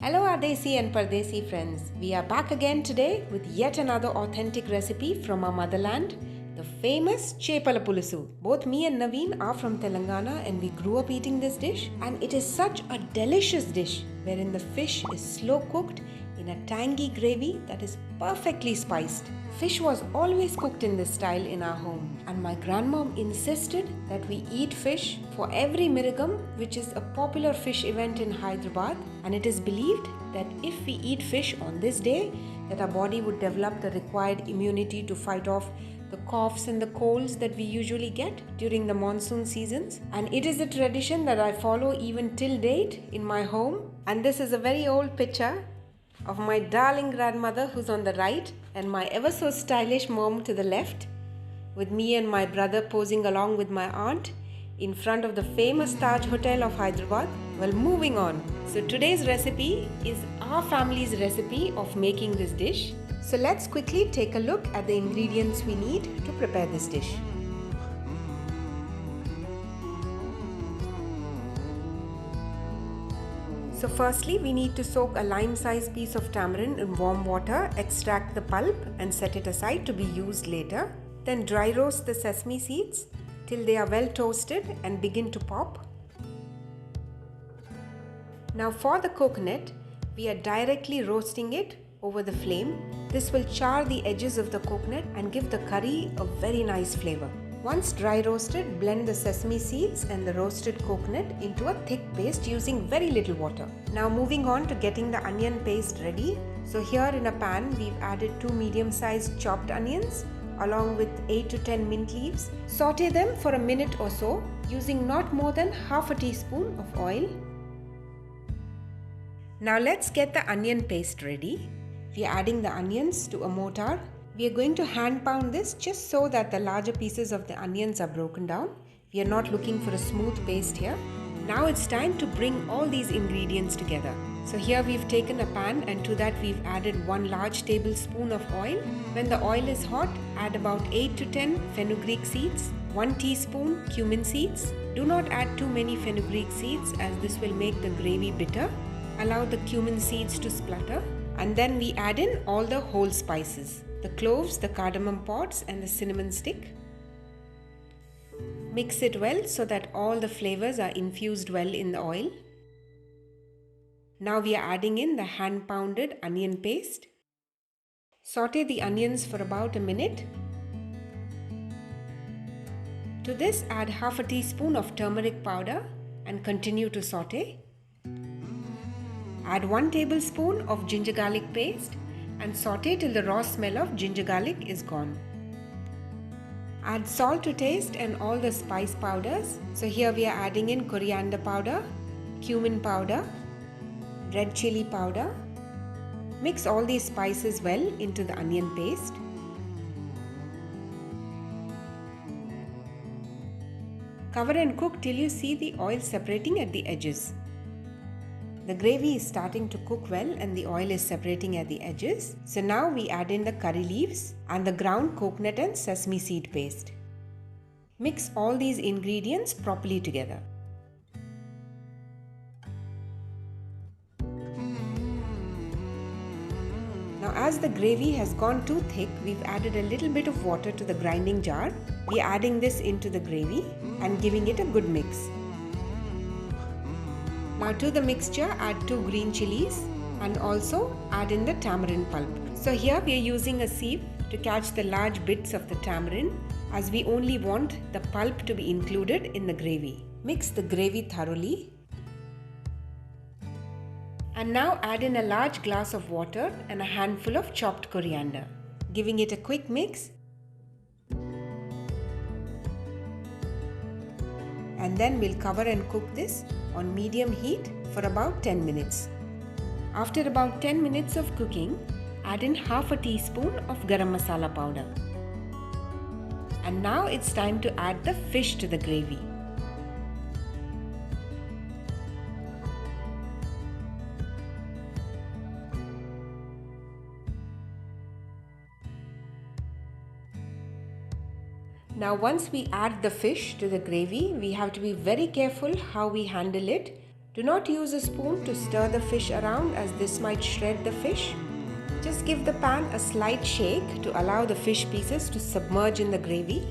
Hello our Desi and Pardesi friends. We are back again today with yet another authentic recipe from our motherland, the famous Chepala Pulusu. Both me and Naveen are from Telangana and we grew up eating this dish, and it is such a delicious dish wherein the fish is slow cooked in a tangy gravy that is perfectly spiced. Fish was always cooked in this style in our home, and my grandmom insisted that we eat fish for every Miragam, which is a popular fish event in Hyderabad, and it is believed that if we eat fish on this day, that our body would develop the required immunity to fight off the coughs and the colds that we usually get during the monsoon seasons. And it is a tradition that I follow even till date in my home. And this is a very old picture of my darling grandmother who's on the right and my ever so stylish mom to the left, with me and my brother posing along with my aunt in front of the famous Taj Hotel of Hyderabad. Well, moving on. So today's recipe is our family's recipe of making this dish. So let's quickly take a look at the ingredients we need to prepare this dish. So firstly, we need to soak a lime-sized piece of tamarind in warm water, extract the pulp and set it aside to be used later. Then dry roast the sesame seeds till they are well toasted and begin to pop. Now for the coconut, we are directly roasting it over the flame. This will char the edges of the coconut and give the curry a very nice flavor. Once dry roasted, blend the sesame seeds and the roasted coconut into a thick paste using very little water. Now moving on to getting the onion paste ready. So here in a pan, we've added 2 medium-sized chopped onions along with 8 to 10 mint leaves. Saute them for a minute or so using not more than half a teaspoon of oil. Now let's get the onion paste ready. We are adding the onions to a mortar. We are going to hand pound this just so that the larger pieces of the onions are broken down. We are not looking for a smooth paste here. Now it's time to bring all these ingredients together. So here we've taken a pan and to that we've added 1 large tablespoon of oil. When the oil is hot, add about 8 to 10 fenugreek seeds, 1 teaspoon cumin seeds. Do not add too many fenugreek seeds as this will make the gravy bitter. Allow the cumin seeds to splutter, and then we add in all the whole spices. The cloves, the cardamom pods and the cinnamon stick. Mix it well so that all the flavors are infused well in the oil. Now we are adding in the hand pounded onion paste. Saute the onions for about a minute. To this add half a teaspoon of turmeric powder and continue to saute. Add 1 tablespoon of ginger garlic paste and saute till the raw smell of ginger garlic is gone. Add salt to taste and all the spice powders. So here we are adding in coriander powder, cumin powder, red chilli powder. Mix all these spices well into the onion paste. Cover and cook till you see the oil separating at the edges. The gravy is starting to cook well and the oil is separating at the edges. So now we add in the curry leaves and the ground coconut and sesame seed paste. Mix all these ingredients properly together. Now as the gravy has gone too thick, we've added a little bit of water to the grinding jar. We are adding this into the gravy and giving it a good mix. Now to the mixture add 2 green chilies and also add in the tamarind pulp. So here we are using a sieve to catch the large bits of the tamarind as we only want the pulp to be included in the gravy. Mix the gravy thoroughly. And now add in a large glass of water and a handful of chopped coriander, giving it a quick mix. And then we'll cover and cook this on medium heat for about 10 minutes. After about 10 minutes of cooking, add in half a teaspoon of garam masala powder. And now it's time to add the fish to the gravy. Now once we add the fish to the gravy, we have to be very careful how we handle it Do not use a spoon to stir the fish around as this might shred the fish. Just give the pan a slight shake to allow the fish pieces to submerge in the gravy.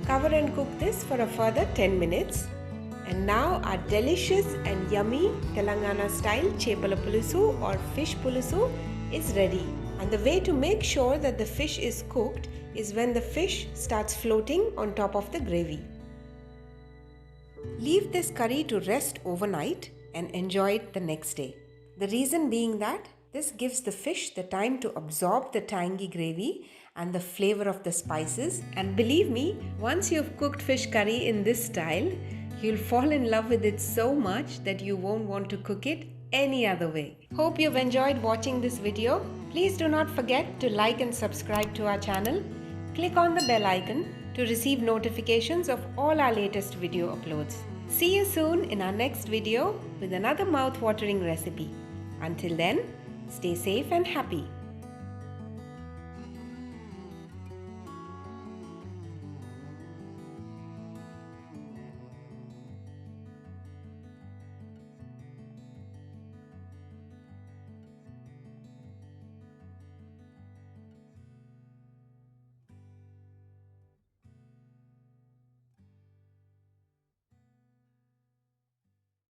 Cover and cook this for a further 10 minutes. And now our delicious and yummy Telangana style Chepala Pulusu or fish pulusu is ready. And the way to make sure that the fish is cooked is when the fish starts floating on top of the gravy. Leave this curry to rest overnight and enjoy it the next day. The reason being that this gives the fish the time to absorb the tangy gravy and the flavor of the spices. And believe me, once you've cooked fish curry in this style, you'll fall in love with it so much that you won't want to cook it any other way. Hope you've enjoyed watching this video. Please do not forget to like and subscribe to our channel. Click on the bell icon to receive notifications of all our latest video uploads. See you soon in our next video with another mouth-watering recipe. Until then, stay safe and happy.